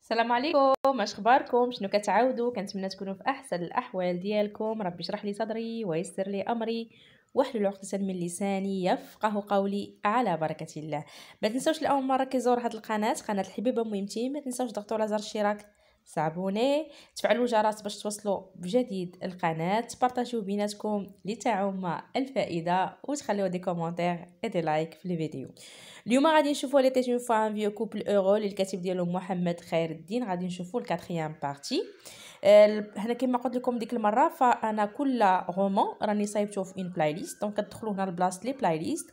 السلام عليكم، اش اخباركم؟ شنو كتعاودوا؟ كنتمنى تكونوا في احسن الاحوال ديالكم. ربي يشرح لي صدري ويسر لي امري واحلل عقدة من لساني يفقه قولي على بركة الله. ما تنساوش لاول مره كيزور هذه قناه الحبيبه مهمتين، ما تنساوش تضغطوا على زر الاشتراك، صابوني، تفعلوا الجرس باش توصلوا بجديد القناه، تبارطاجيو بيناتكم لتعم الفائده، وتخليو دي كومونتير اي دي لايك في الفيديو. اليوم غادي نشوفوا لي تيت اون فوا ان فيو كوبل اورو للكاتب ديالو محمد خير الدين. غادي نشوفوا الكاتريام بارتي. هنا كما قلت لكم ديك المره، فانا كل رومان راني صايبته في ان بلاي ليست، دونك كتدخلوا هنا لبلاصه لي بلاي ليست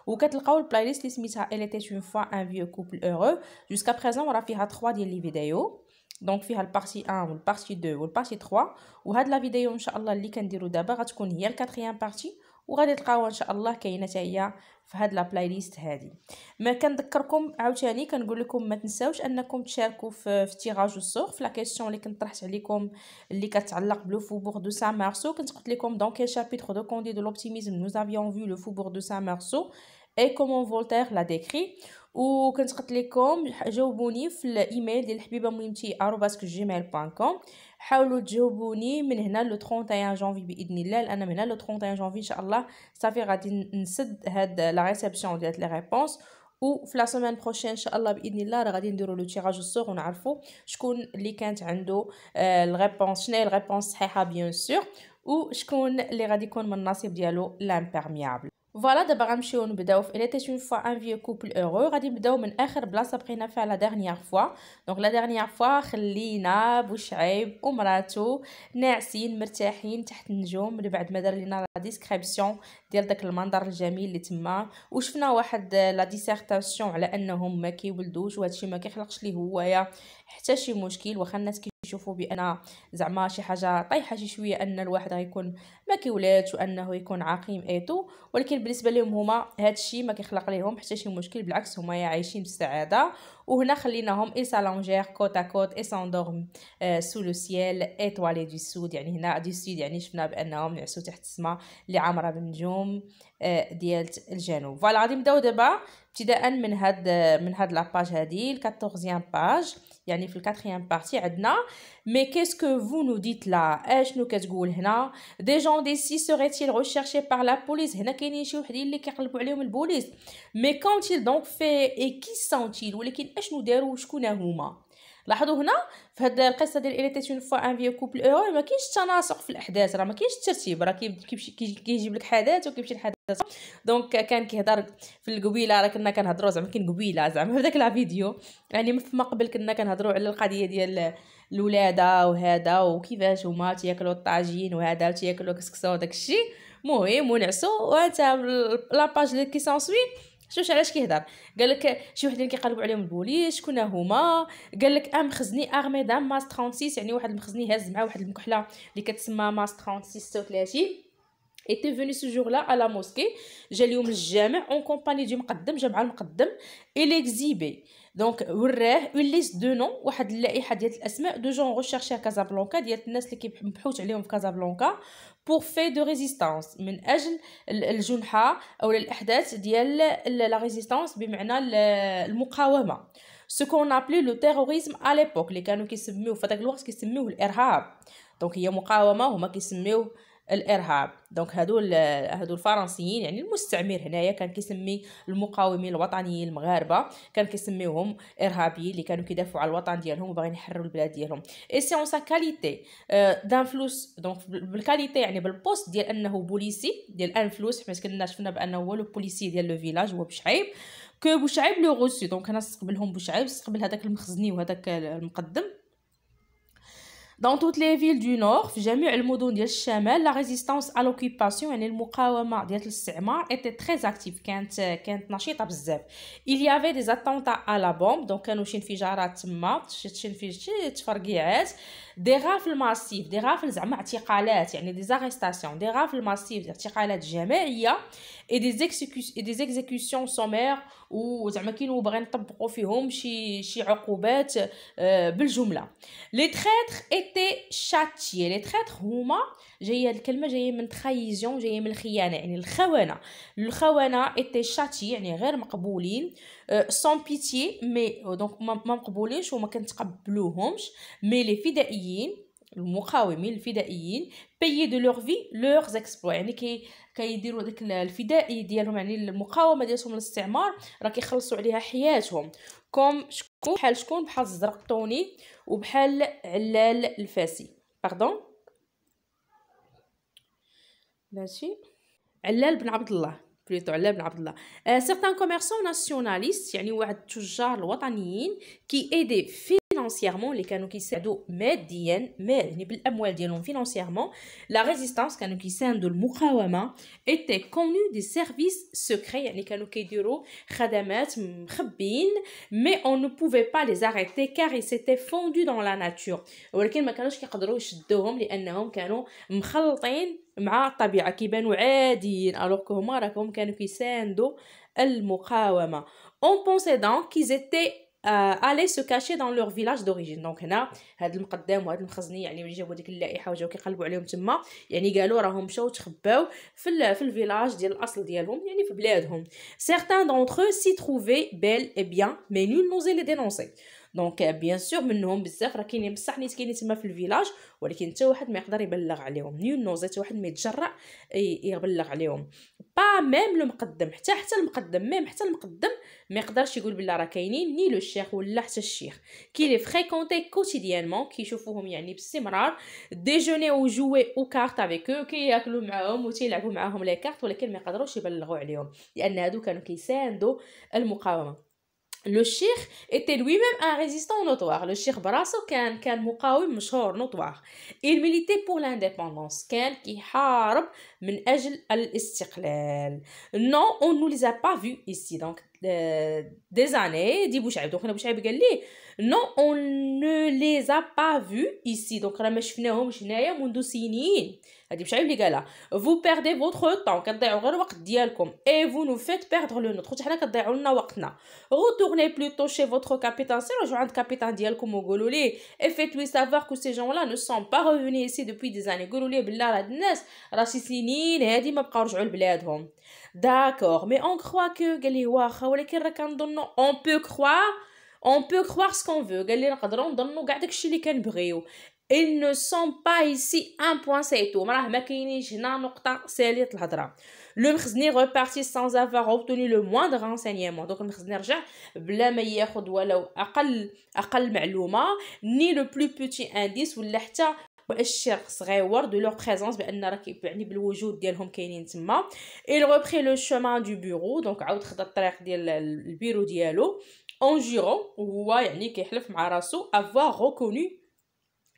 وكتلقاو البلاي ليست اللي سميتها الي تيت اون فوا ان فيو كوبل اورو. جوسكا بريزون راه فيها 3 ديال لي فيديو، دونك فيها البارتي 1 والبارتي 2 والبارتي 3، وهاد لا فيديو ان شاء الله اللي كنديرو دابا غتكون هي الكاتريام بارتي، وغادي تلقاوها ان شاء الله كاينه حتى هي في هاد لا بلاي ليست هادي. ما كنذكركم عاوتاني كنقول لكم ما تنساوش انكم تشاركوا في تيراج السور، في لا كيسيون اللي كنت طرحت عليكم اللي كتعلق بلو فوبور دو سان مارسو. كنت قلت لكم دون كيل شابيتر دو كوندي دو لوبتيميزم نوز افيون فيو لو فوبور دو سان مارسو اي كومون فولتير لا ديكري، وكنت قلت لكم جاوبوني في الايميل ديال الحبيبه ميمتي @gmail.com. حاولوا تجاوبوني من هنا لو 31 جانفي باذن الله، لان من هنا لو 31 جانفي ان شاء الله صافي غادي نسد هاد لا ريسبسيون ديال لي ريبونس، وفي لا سيمين بروشين ان شاء الله باذن الله راه غادي نديروا لو تيراج السور ونعرفوا شكون اللي كانت عنده الريبونس، شنو هي الريبونس الصحيحه بيان سور، وشكون اللي غادي يكون من النصيب ديالو لامبيرميابل. فوالا دابا غنمشيو نبداو في الي تيت اون فوا ان فيو كوبل اورو. غادي نبداو من اخر بلاصه بقينا فيها لا ديرنيير فوا. دونك لا ديرنيير فوا خلينا بوشعيب ومراتو ناعسين مرتاحين تحت النجوم من بعد ما دار لينا لا ديسكريبسيون ديال داك المنظر الجميل اللي تما، وشفنا واحد لا ديسيرتاسيون على انهم ما كيولدوش، وهادشي ما كيخلقش ليه هوايه حتى شي مشكل، واخا الناس كيشوفوا بان زعما شي حاجه طايحه شي شويه ان الواحد غيكون ما كيولادش وانه يكون عقيم ايتو، ولكن بالنسبه لهم هما هادشي ما كيخلق لهم حتى شي مشكل، بالعكس هما عايشين بالسعاده. وهنا خليناهم اي سالونجير كوت ا كوت اي ساندورم سو لو سيل ايطوالي دو سود. يعني هنا دو سود يعني شفنا بانهم نعسوا تحت السماء اللي عامره بالنجوم ديال الجنوب. فوالا غادي نبداو دابا ابتداء من هاد لاباج هادي 14 باج، يعني في الكاتريام بارتي عندنا مي كيسكو فو نو ديت لا. اشنو كتقول هنا؟ دي جون ديسي سوريتيل ريشيرشي بار لا بوليس. هنا كاينين شي وحدين اللي كيقلبوا عليهم البوليس، مي كونتيل دونك في اي كي سونتيل، ولكن اشنو داروا وشكون هما؟ لاحظوا هنا في هذه القصه ديال الي تيت اون فوا ان فيو كوبل اورو ما كاينش تناسق في الاحداث، راه ما كاينش الترتيب، راه كيجيب لك حدث وكيمشي الحدث. دونك كان كيهضر في القبيله، راه كنا كنهضروا زعما كاين قبيله زعما في داك لا فيديو، يعني فيما قبل كنا كنهضروا على القضيه ديال الولاده وهذا وكيفاش هما تياكلوا الطاجين وهذا تياكلوا كسكسو وداك الشيء. المهم ونعسوا، وانت لاباج اللي كيسونسوي شوف علاش كيهضر. قال لك شي وحدين كيقلبوا عليهم البوليس شكون هما؟ قال لك مخزني ارمي دام ماس 36، يعني واحد المخزني هاز مع واحد المكحله اللي كتسمى ماس 36 était venu ce jour-là à la mosquée. جا اليوم للجامع اون كومباني دي مقدم، جا مع المقدم إليكزيبي. دونك وراه اون ليست دو نون، واحد اللائحه ديال الاسماء دو جون ريشيرشي كازابلانكا، ديال الناس اللي كيبحوث عليهم في كازابلانكا بور في دو ريزيستانس، من اجل الجنحه او الاحداث ديال لا ريزيستانس، بمعنى المقاومه. سو كون ابلي لو تيروريزم ا ليبوك، اللي كانوا كيسميوه في داك الوقت كيسميوه الارهاب. دونك هي مقاومه هما كيسميوه الارهاب. دونك هادو الفرنسيين، يعني المستعمر هنايا كان كيسمي المقاومين الوطنيين المغاربه كان كيسميوهم ارهابيين، اللي كانوا كيدافعوا على الوطن ديالهم وباغيين يحرروا البلاد ديالهم. اي سي اون سا كاليتي دانفلوس، دونك بالكاليتي يعني بالبوست ديال انه بوليسي ديال انفلوس، حيت كنا شفنا بانه هو لو بوليسي ديال لو فيلاج هو بوشعيب، كو بوشعيب لو غوسي. دونك انا استقبلهم بوشعيب، استقبل هذاك المخزني وهذاك المقدم. dans toutes les villes du nord، في جميع المدن ديال الشمال، la résistance à l'occupation يعني المقاومه ديال الاستعمار était très active، كانت نشيطه بزاف. il y avait des attentats à la bombe، دونك كانوا شي انفجارات تما، شي تفرقيعات، دي غافل ماسيف، دي غافل زعما اعتقالات، يعني دي زاريستاسيون، دي غافل ماسيف اعتقالات جماعيه، et des exécutions sommaires وزعما كاينو باغيين نطبقوا فيهم شي عقوبات بالجمله. les traîtres étaient châtiés. les traîtres هما جايه الكلمه جايه من تخايزيون جايه من الخيانه يعني الخونه étaient châtiés يعني غير مقبولين sans pitié mais donc ما مقبولينش وما كنتقبلوهمش. mais les فدائيين المقاومين الفدائيين payer de leur vie leurs exploits يعني كيديروا داك الفدائي ديالهم يعني المقاومه ديالهم للاستعمار راه كيخلصوا عليها حياتهم. كوم شكون بحال الزرقطوني وبحال علال الفاسي باردون ماشي علال بن عبد الله بليتو علال بن عبد الله. certains commerçants nationalistes يعني واحد التجار الوطنيين كي ايدي financièrement اللي كانوا كيساعدوا ماديا يعني بالاموال ديالهم financièrement la résistance كانوا كيساندوا المقاومه était connue des services secrets يعني كانوا كيديروا خدمات مخبين mais on ne pouvait pas les arrêter car ils s'étaient fondus dans la nature ولكن ما كانوش كيقدروا يشدوهم لانهم كانوا مخلطين مع الطبيعه كيبانوا عاديين الوغ هما راهم كانوا كيساندوا المقاومه. on pensait donc qu'ils étaient aller se cacher dans leur village d'origine. donc هنا هاد المقدم وهاد المخزني يعني ملي جابوا ديك اللائحه وجاو كيقلبوا عليهم تما يعني قالوا راهم مشاو تخباو في الفيلاج ديال الاصل ديالهم يعني في بلادهم. certains d'entre eux s'y trouvaient bel et bien mais nul n'osait les dénoncer. دونك بيان سور منهم بزاف راه كاينين بصح نيت كاينين تما في الفيلاج ولكن حتى واحد ما يقدر يبلغ عليهم نيل نوزي حتى واحد ما يتجرأ يبلغ عليهم. با ميم لو مقدم حتى المقدم حتى المقدم ما يقدرش يقول بلا راه كاينين ني لو شيخ ولا حتى الشيخ كي لي فريكونتي كوتيديانمون كيشوفوهم يعني باستمرار ديجوني او جوي او كارت افيك او كياكلوا معاهم وتيلعبوا معاهم لي كارت ولكن ما يقدروش يبلغوا عليهم لان هادو كانوا كيساندوا المقاومه. Le Cheikh était lui-même un résistant notoire. Le Cheikh براسو كان مقاوم مشهور notoire. Il militait pour l'indépendance. كان كيحارب من أجل الاستقلال. Non, on ne les a pas vus ici. Donc des années دي بوشعيب. donc هنا بوشعيب قال ليه non, on ne les a pas vus ici. donc راه ما شفناهمش هنايا منذ سنين. هادي بوشعيب اللي قالها. vous perdez votre temps كتضيعوا غير الوقت ديالكم et vous nous faites perdre le nôtre. حنا كتضيعوا لنا وقتنا. retournez plutôt chez votre capitaine. سيروا عند كابيتان ديالكم وقولوا ليه et faites-lui savoir que ces gens-là ne sont pas revenus ici depuis des années. قولوا ليه بالله راه هاد الناس راه شي سنين هادي ما بقاو رجعوا لبلادهم. d'accord mais on croit que قال لي واخا ولكن راه كنظنوا on peut croire ce qu'on veut. قال لي نقدروا نظنوا كاع داكشي اللي كنبغيو. ils ne sont pas ici un point c'est tout. راه ما كاينينش هنا نقطه ساليه الهضره. le مخزني repartit sans avoir obtenu le moindre renseignement. donc المخزني رجع بلا ما ياخذ ولو اقل معلومه ni le plus petit indice ولا حتى مؤشر صغيور de leur présence بان راه يعني بالوجود ديالهم كاينين تما. il reprit le chemin du bureau. donc عاود خدا الطريق ديال البيرو ديالو en jurant وهو يعني كيحلف مع راسو avoir reconnu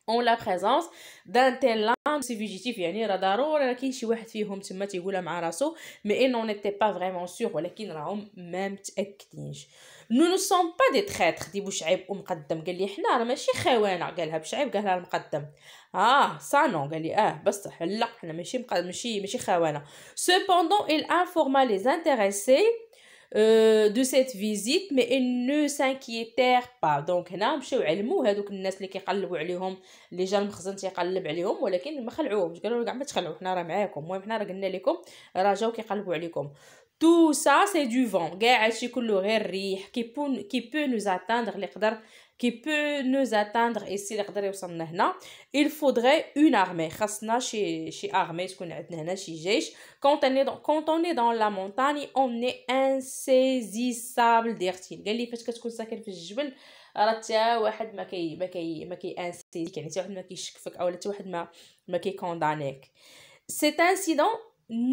en la présence d'un tel l'un de ces fugitifs. يعني راه ضروري راه كاين شي واحد فيهم تما تيقولها مع راسو mais ils n'en étaient pas vraiment sûrs ولكن راهم ما متاكدينش. nous ne sommes pas des traîtres دي بوشعيب ومقدم قال لي حنا راه ماشي خونه. قالها بوشعيب قالها المقدم ça non. قال لي بس لا حنا ماشي خونه. cependant il informa les intéressés de cette visite mais ils ne s'inquiétèrent pas. donc هنا مشاو علموا هذوك الناس اللي كيقلبوا عليهم اللي جا المخزن تيقلب عليهم ولكن ما خلعوهمش قالوا كاع ما تخلعوا حنا راه معاكم. المهم حنا راه قلنا لكم راه جاو كيقلبوا عليكم. tout ça c'est du vent. كاع هادشي كله غير ريح qui peut nous atteindre اللي يقدر qui peut nous atteindre ici اللي يقدر يوصلنا هنا. il faudrait une armée. خاصنا شي armée تكون عندنا هنا شي جيش. quand on est dans la montagne on est insaisissable ديرتين. قال لي فاش كتكون ساكن في الجبل راه حتى واحد ما كي انسيك يعني حتى واحد ما كيشك او حتى واحد ما كيكوندانيك. cet incident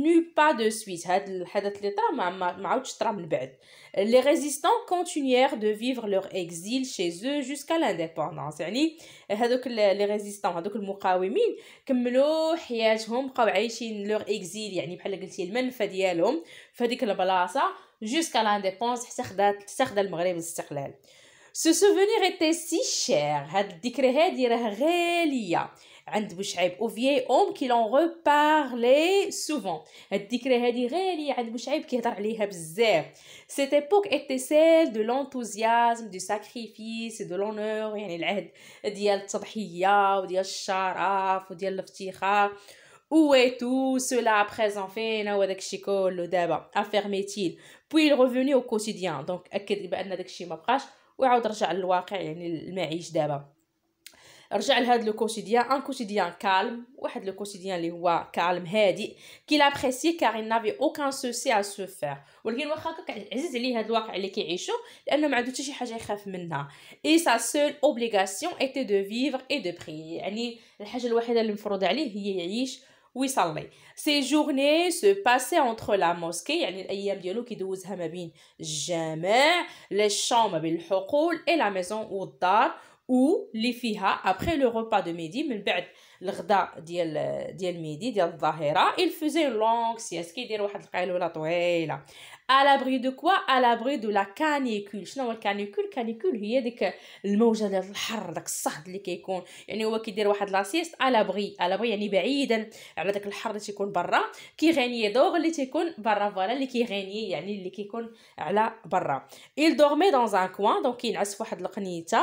n'eut pas de suite. هاد الحدث اللي طرا ما عاودش طرا من بعد. les résistants continuèrent de vivre leur exil chez eux jusqu'à l'indépendance. يعني هذوك les résistants هذوك المقاومين كملوا حياتهم بقاو عايشين leur exil يعني بحال قلتي المنفى ديالهم في هذيك البلاصه jusqu'à l'indépendance حتى خدا المغرب الاستقلال. Ce souvenir était si cher. هاد الذكرى هادي راه غالية عند بوشعيب au vieil homme qui l'en reparlait souvent. هاد الذكرى هادي غالية عند بوشعيب كيهضر عليها بزاف. Cette époque était celle de l'enthousiasme, du sacrifice et de l'honneur. يعني العهد ديال التضحية وديال الشرف وديال الافتخار. Où est tout cela à présent فينا وداك الشي كله دابا affirmait-il. Puis il revenait au quotidien. donc أكد بأن داك الشي ما بقاش وعاود رجع للواقع يعني المعيش دابا. رجع لهذا لو كوتيديان ان كوتيديان كالم واحد لو كوتيديان اللي هو كالم هادي كي لابريسي كار il n'avait aucun souci à se faire. ولكن واخا هكاك عزيز عليه هذا الواقع اللي كيعيشو لانه ما عنده حتى شي حاجه يخاف منها. اي سا سول اوبليغاسيون ايتي دو فيفر اي دو بري. يعني الحاجه الوحيده اللي مفروض عليه هي يعيش ويصلي. سي جورني سو باسي اونتر لا موسكي. يعني الايام ديالو كيدوزها ما بين الجامع لي شون ما بين الحقول اي لا ميزون والدار ou اللي فيها après le repas de midi من بعد الغداء ديال ميدي ديال الظهيره il faisait une longue sieste كيدير واحد القيلوله طويله à l'abri de quoi à l'abri de la canicule. شنو هو الكانيكول؟ كانيكول هي ديك الموجه ديال الحر داك الصهد اللي كيكون. يعني هو كيدير واحد لا سيست à l'abri يعني بعيدا على داك الحر اللي تيكون برا كيغني دور اللي تيكون برا فوالا اللي كيغني يعني اللي كيكون على برا. il dormait dans un coin donc كينعس فواحد القنيته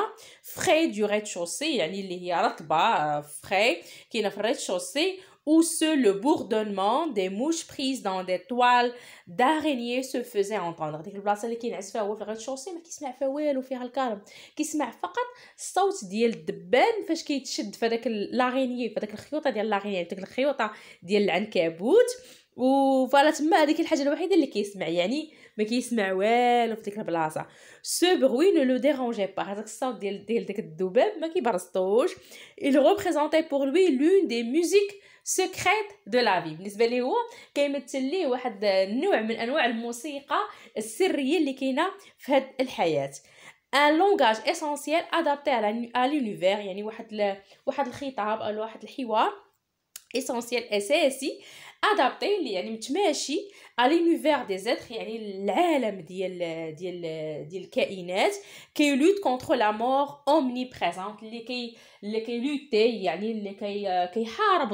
frais du rez-de-chaussée يعني اللي هي رطبه frais كاينه في الريد-شوسي où seul le bourdonnement des mouches prises dans des toiles d'araignée se faisait entendre. ديك البلاصه اللي كينعس فيها هو في الريد-شوسي ما كيسمع فيها والو فيها الكالم كيسمع فقط الصوت ديال الدبان فاش كيتشد في داك لاغيني في داك الخيوطه ديال لاغيني ديك الخيوطه ديال العنكبوت وفوالا تما هذيك الحاجه الوحيده اللي كيسمع يعني ما كيسمع والو في ديك البلاصه. ce bruit ne le dérangeait pas. هذاك الصوت ديال داك الذباب ما كيبرزطوش. il représentait pour lui l'une des musiques secrètes de la vie. بالنسبه ليه هو كيمثل ليه واحد النوع من انواع الموسيقى السريه اللي كاينه في هذه الحياه. un langage essentiel adapté à l'univers يعني واحد الخطاب او واحد الحوار essentiel اساسي adapté اللي يعني متماشي à l'univers des êtres يعني العالم ديال الكائنات qui lutte contre la mort omniprésente اللي كيلوتي يعني اللي كيحارب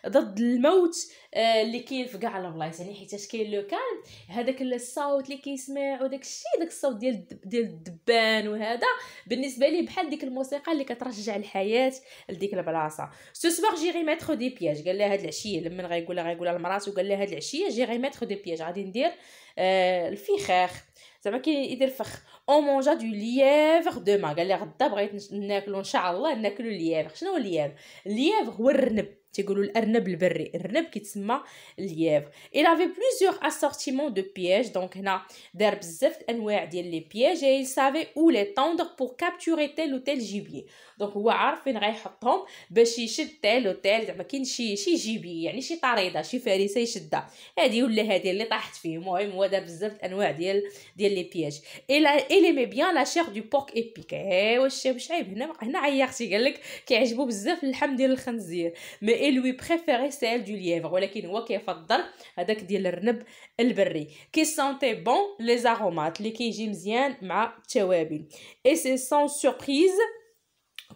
ضد الموت اللي كاين في كاع البلايص. يعني حيت كاين لو كالم هذاك الصوت اللي كيسمع وداك الشيء داك الصوت ديال الدبان وهذا بالنسبه لي بحال ديك الموسيقى اللي كترجع الحياه لديك البلاصه. سو سوار جيري ميتر دي بياج قال لها هاد العشيه لما غيقولها لمراتو قال لها هاد العشيه جيري ميتر دي بياج غادي ندير الفخاخ زعما كيدير فخ او مونجا دو لييفر دوما. قال لي غدا بغيت ناكلو ان شاء الله ناكلو اللييفر. شنو هو اللييفر؟ اللييفر هو الرنب تيقولوا الارنب البري الرنب كيتسمى اللييفر. il avait plusieurs assortiments de pièges donc هنا دار بزاف انواع ديال لي بياج et il savait où les tendre pour capturer tel ou tel gibier. donc هو عارف فين غيحطهم باش يشد tel ou tel زعما كاين شي جيبي يعني شي طريده شي فريسه يشدها هذه ولا هذه اللي طاحت فيه. المهم هو دار بزاف انواع ديال لي بياج. il aimait bien la chair du porc épic. واش عيب هنا عياختي قال لك كيعجبو بزاف اللحم ديال الخنزير mais il lui préférait celle du lièvre ولكن هو كيفضل هذاك ديال الرنب البري qui sentait bon les aromates اللي كيجي مزيان مع التوابل. et c'est sans surprise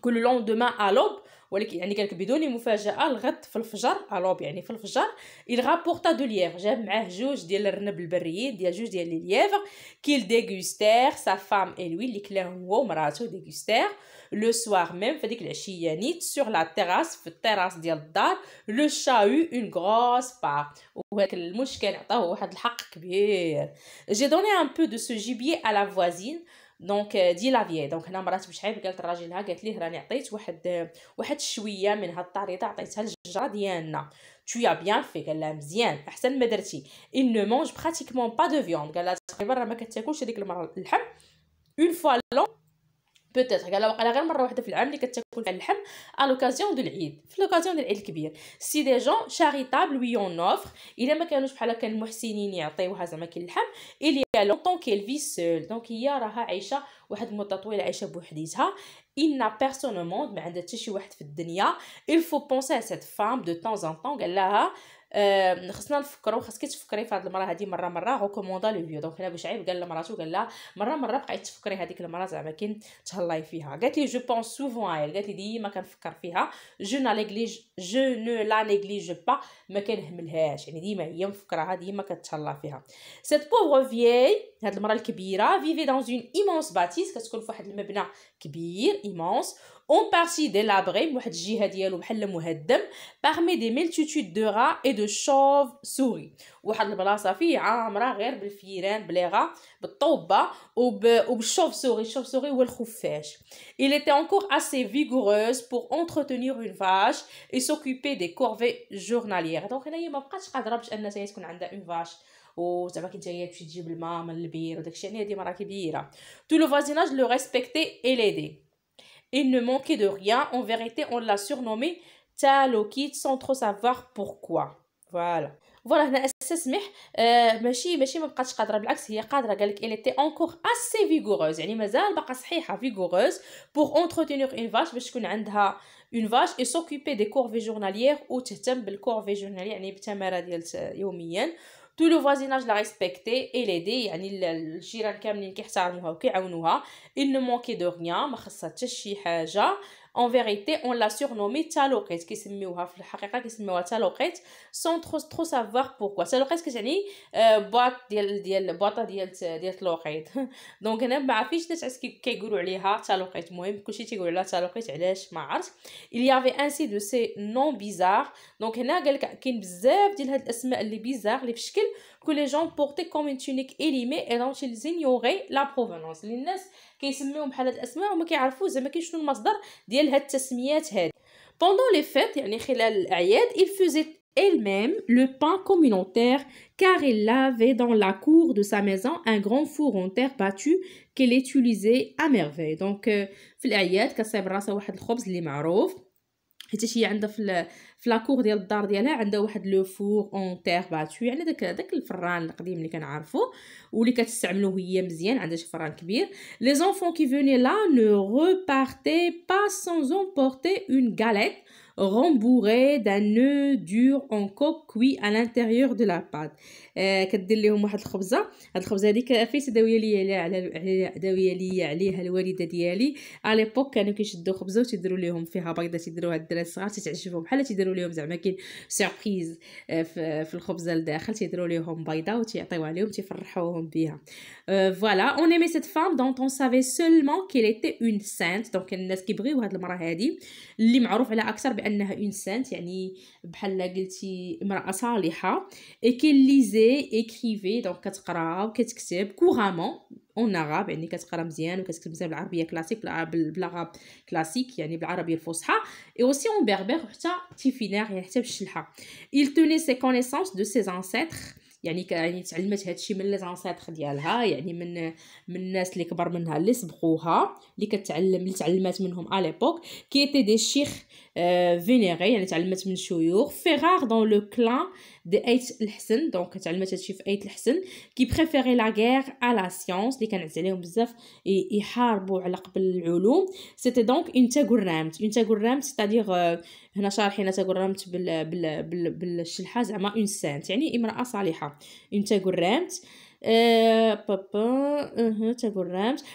que le lendemain à l'aube ولكن يعني قالك بدون مفاجاه الغد في الفجر الوب يعني في الفجر il rapporta de lièvre جاب معاه جوج ديال الرنب البريين ديال جوج ديال لي lièvre qu'il dégustèrent sa femme et lui اللي كلاهم هو ومراته dégustèrent le soir même فديك العشيه نيت sur la terrasse في التراس ديال الدار le chat eut une grosse part وهاك المش كان عطاوه واحد الحق كبير. j'ai donné un peu de ce gibier à la voisine دونك دي لافيي. دونك هنا مرات بشحال قالت لراجلها قالت ليه راني عطيت واحد شويه من هاد الطريده عطيتها للجاره ديالنا. tu as bien fait قال لها مزيان احسن ما درتي. il ne mange pratiquement pas de viande قال لها تقريبا راه ما كتاكلش هذيك المره اللحم une fois l'an بوتيتر قال لها وقيلا غير مره واحده في العام اللي كتاكل فيها اللحم à l'occasion de العيد في لوكازيون ديال العيد الكبير. سي دي جون شاريتابل وي اون اوفر الا ما كانوش بحال هكا المحسنين يعطيوها زعما كي اللحم il y a longtemps qu'elle vit seule دونك هي راها عايشه واحد المده طويله عايشه بوحديتها. il n'a personne au monde ما عندها حتى شي واحد في الدنيا. il faut penser à cette femme de temps en temps قال لها خصنا نفكروا، خاصك تفكري في هذه المراه هذه مره ريكوموندا لو فيو. دونك هنا بوشعيب قال لمراتو، قال لها مره بقيتي تفكري هذيك المراه زعما كاين تهلاي فيها. قالت لي جو بونس سوفون ا elle، قالت لي ديما كنفكر فيها. جو نو لا نيغليج با، ما كنهملهاش، يعني ديما هي مفكراها، ديما كتهلا فيها. سيت بوفر فيي، هاد المراه الكبيره، فيفي دون اون ايمونس باتيس، كتكون في واحد المبنى كبير ايمونس، اون بارتي ديلابري، واحد الجهه ديالو بحال مهدم، parmi des multitudes de rats et de chauves-souris. واحد البلاصه فيه عامره غير بالفيران، بليغا، بالطوبه وبالشوف سوري. الشوف سوري هو الخفاش. Il était encore assez vigoureuse pour entretenir une vache et s'occuper des corvées journalières. دونك هنايا ما بقاتش قادره باش انها تكون عندها اون فاش، وزعما كنت هي تمشي تجيب الماء من البير وداكشي. يعني هذه مراه كبيره. Tout le voisinage le respectait et l'aidait. Il ne manquait de rien. En vérité, on l'a surnommé Talokit sans trop savoir pourquoi. Voilà. فوالا هنا اساس سمح. ماشي ما بقاتش قادره، بالعكس هي قادره. قالك elle était encore assez vigoureuse، يعني مازال باقا صحيحه، vigoureuse pour entretenir une vache، باش تكون عندها une vache et s'occuper des corvées journalières، وتهتم بالكورفي جورناليير يعني بالتماره ديال يوميا. tout le voisinage la respectait et l'aidait، يعني الجيران كاملين كيحترموها وكيعاونوها. il ne manquait de rien، ما خصها حتى شي حاجه. En vérité, on l'a surnommée Talokit، كيسميوها في الحقيقه كيسميوها Talokit sans trop savoir pourquoi. Talokit كتعني بواط ديال بواطه ديال الوقيت. دونك انا ما عرفتش علاش كيقولوا عليها Talokit. المهم كلشي تيقول عليها Talokit، علاش ما عرفت. il y avait ainsi de ces noms bizarres. دونك هنا قال لك كاين بزاف ديال هاد الاسماء اللي بيزار، اللي في شكل que les gens portaient comme une tunique élimée et dont ils ignoraient la provenance. الناس كيسميوهم بحال هاد الاسماء وما كيعرفوش زعما كاين شنو المصدر ديال هاد التسميات هادي. pendant les fêtes، يعني خلال الاعياد، il faisait elle-même le pain communautaire car il avait dans la cour de sa maison un grand four en terre battue qu'elle utilisait à merveille. donc في الاعياد كتصايب راسها واحد الخبز اللي معروف، حيت هي عندها في لاكور ديال الدار ديالها عندها واحد لو فور اون تير باتو، يعني داك الفران القديم اللي كنعرفو واللي كتستعملوه هي مزيان، عندها شي فران كبير. les enfants qui venaient là ne repartaient pas sans emporter une galette rembourrée d'un nœud dur en coque cuit à l'intérieur de la pâte. كدير لهم واحد الخبزه. هاد الخبزه هذيك فايت داويه لي عليها الوالده ديالي. على ليبوك كانوا كيشدوا خبزه وتيديروا لهم فيها بيضه، تيديروها الدراري الصغار تتعجبهم، بحال تيديروا لهم زعما كاين سوربريز في الخبزه لداخل، تيديروا لهم بيضه وتيعطيوها عليهم تيفرحوهم بها. فوالا on aimait cette femme dont on savait seulement qu'elle était une sainte. دونك الناس كيبغيو هاد المراه هذه اللي معروف عليها اكثر بانها une sainte، يعني بحال قلتي امراه صالحه. et qu'elle lisait écrivait، دونك كتقرا وكتكتب couramment اون arabe، يعني كتقرا مزيان وكتكتب مزيان بالعربيه كلاسيك، بالعرب كلاسيك يعني بالعربيه الفصحى، اي اوسي اون بربر وحتى تيفينير يعني حتى بالشلحه. il tenait ses connaissances de ses ancêtres، يعني تعلمت هادشي من لي زانسيتر ديالها، يعني من الناس اللي كبر منها اللي سبقوها، اللي تعلمات منهم à l'époque qui étaient des شيخ vénérés، يعني تعلمت من شيوخ. في rare dans le clan de ايت الحسن، دونك تعلمت هادشي في ايت الحسن. qui préférait la guerre à la science، اللي كان عز عليهم بزاف يحاربوا على قبل العلوم. c'était donc une تاغورامت c'est-à-dire هنا شارحين تاغورامت بالشلحه زعما اون سانت، يعني امراه صالحه. une تاغورامت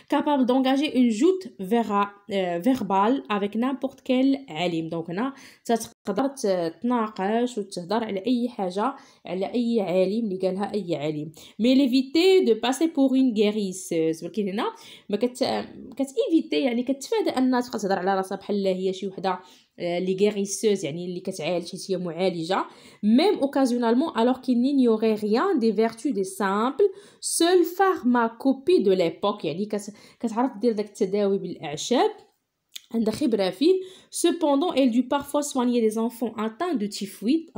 capable d'engager une joute verbale avec n'importe quel alim. donc هنا تقدر تناقش وتهضر على اي حاجه، على اي عالم اللي قالها اي عالم. mais l'éviter de passer pour une guérisseuse، ولكن هنا ما كتيفيتي يعني كتفادى انها تبقى تهضر على راسها بحال هي شي وحده les guérisseuses، يعني اللي كتعالج، هي معالجه. même occasionnellement alors qu'il n'ignorait rien des vertus des simples seule pharmacopée de l'époque، يعني كتعرف دير داك التداوي بالاعشاب، عندها خبره فيه. cependant elle dut parfois soigner des enfants atteints de typhoïde،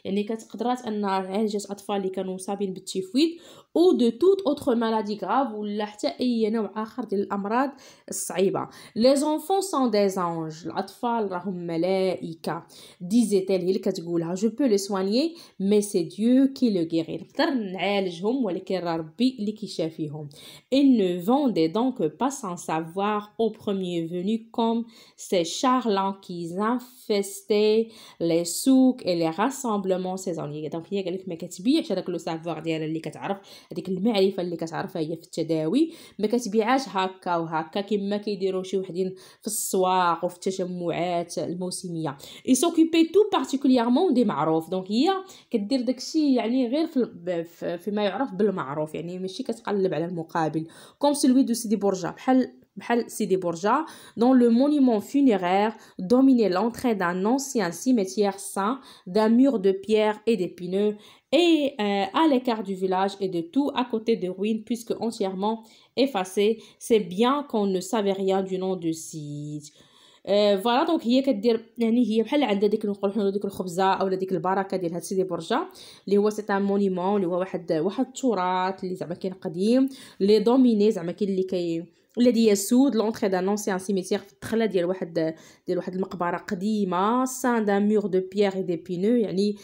يعني كتقدرات ان عالجت اطفال اللي كانوا مصابين بالتيفويد ou de toute autre maladie grave، ولا حتى اي نوع اخر ديال الامراض الصعيبه. les enfants sont des anges، الاطفال راهم ملائكه. disait-elle، هي اللي كتقولها. je peux les soigner mais c'est Dieu qui le guérit، نقدر نعالجهم ولكن راه ربي اللي كيشافيهم. il ne vendait donc pas sans savoir au premier venu hommes, ces charlatans qui infestaient les souks et les rassemblements saisonniers. دونك هي قالك ما كتبيعش هذاك لو سافوار ديالها اللي كتعرف، هذيك المعرفه اللي كتعرفها هي في التداوي، ما كتبيعهاش هكا وهكا كما كيديروا شي وحدين في السواق وفي التجمعات الموسميه. ils s'occupaient tout particulièrement des معروف. دونك هي كدير داكشي يعني غير فيما يعرف بالمعروف، يعني ماشي كتقلب على المقابل. comme celui de Sidi Borja، بحال Sidi Borja dont le monument funéraire dominait l'entrée d'un ancien cimetière saint d'un mur de pierre et d'épineux et à l'écart du village et de tout à côté de ruines puisque entièrement effacé. C'est bien qu'on ne savait rien du nom du site. فوالا دونك هي كدير يعني هي بحال عندها ديك نقولوا حنا ديك الخبزه اولا ديك البركه ديال هاد سيدي برجا اللي هو سي ان مونيمون اللي هو واحد التراث اللي زعما كاين قديم لي دوميني زعما كاين اللي الذي يسود لونطري دان انسيان سيميتير في الدخله ديال واحد المقبره قديمه سان دان مور دو بيير اي دي بينو، يعني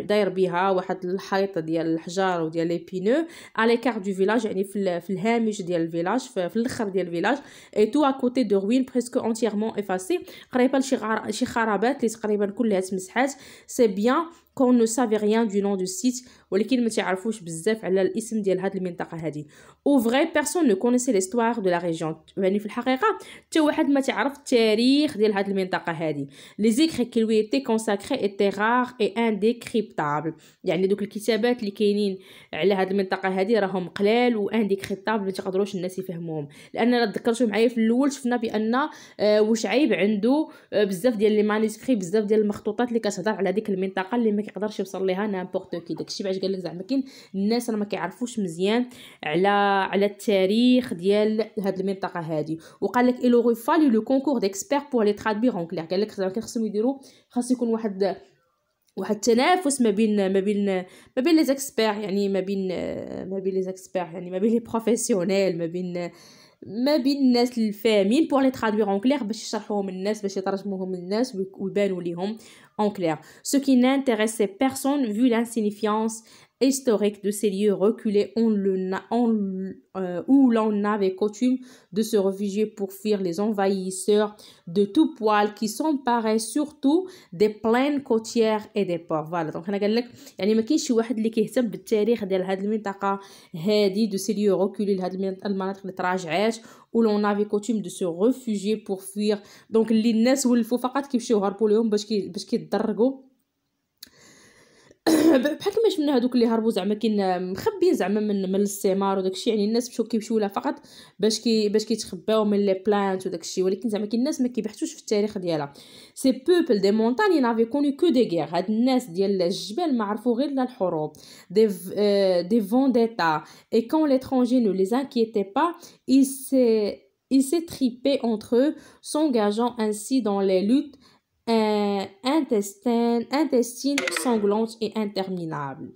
داير بها واحد الحيط ديال الحجار وديال لي بينو على كار دو فيلاج، يعني في الهامش ديال الفيلاج في الاخر ديال الفيلاج اي تو ا كوتي دو روين بريسكو انتيرمون افاسي، قريبه لشي خرابات اللي تقريبا كلها تمسحات. سي بيان qu'on ne savait rien du nom du site، ولكن ما تعرفوش بزاف على الاسم ديال هاد المنطقه هذه. au vrai personne ne connaissait l'histoire de la région، يعني في الحقيقه حتى واحد ما تعرف التاريخ ديال هاد المنطقه هذه. les écrits qui lui étaient consacrés étaient rares et indécryptables، يعني دوك الكتابات اللي كاينين على هاد المنطقه هذه راهم قلال و indécryptables ما تقدروش الناس يفهموهم. لان انا تذكرتوا معايا في الاول شفنا بان وشعيب عنده بزاف ديال لي مانuscrits، بزاف ديال المخطوطات اللي كتهضر على ديك المنطقه اللي ما كيقدرش يوصل ليها نامبورط كي. داكشي باش قال لك زعما كاين الناس راه ما كيعرفوش مزيان على التاريخ ديال هاد المنطقه هذه. وقال لك il aurait fallu le concours d'experts pour les traduire en clair، قال لك زعما خاصهم يديروا خاص يكون واحد التنافس ما بين لي زيكسبير، يعني ما بين لي زيكسبير، يعني ما بين لي بروفيسيونيل، ما بين الناس الفاهمين pour les traduire en clair باش يشرحوهم الناس، باش يترجموهم للناس ويبانوا ليهم en clair. Ce qui n'intéressait personne vu l'insignifiance historique de ces lieux reculés où l'on avait coutume de se réfugier pour fuir les envahisseurs de tout poil qui s'emparaient surtout des plaines côtières et des ports. Voilà donc هنا قال لك يعني ما كاينش شي واحد اللي كيهتم بالتاريخ ديال هاد المنطقه هادي دو سي ليو ريكولي لهاد المناطق اللي تراجعات où l'on avait coutume de se réfugier pour fuir. donc اللي الناس ولفوا فقط كيمشيو هربوا لهم باش كيتدرجوا بحال كما شفنا هذوك اللي هربوا زعما كاين مخبيين زعما من الاستعمار وداكشي، يعني الناس كيمشيو لها فقط باش كيتخباو من لي بلانت وداكشي، ولكن زعما كاين الناس ما كيبحثوش في التاريخ ديالها. سي بوبل دي مونتاني نافي كوني كو دي غير، هاد الناس ديال الجبال ما عرفوا غير الحروب دي فونديتا et quand l'étranger ne les inquiétait pas ils s'étripaient entre eux s'engageant ainsi dans les luttes intestines sanglantes et interminables.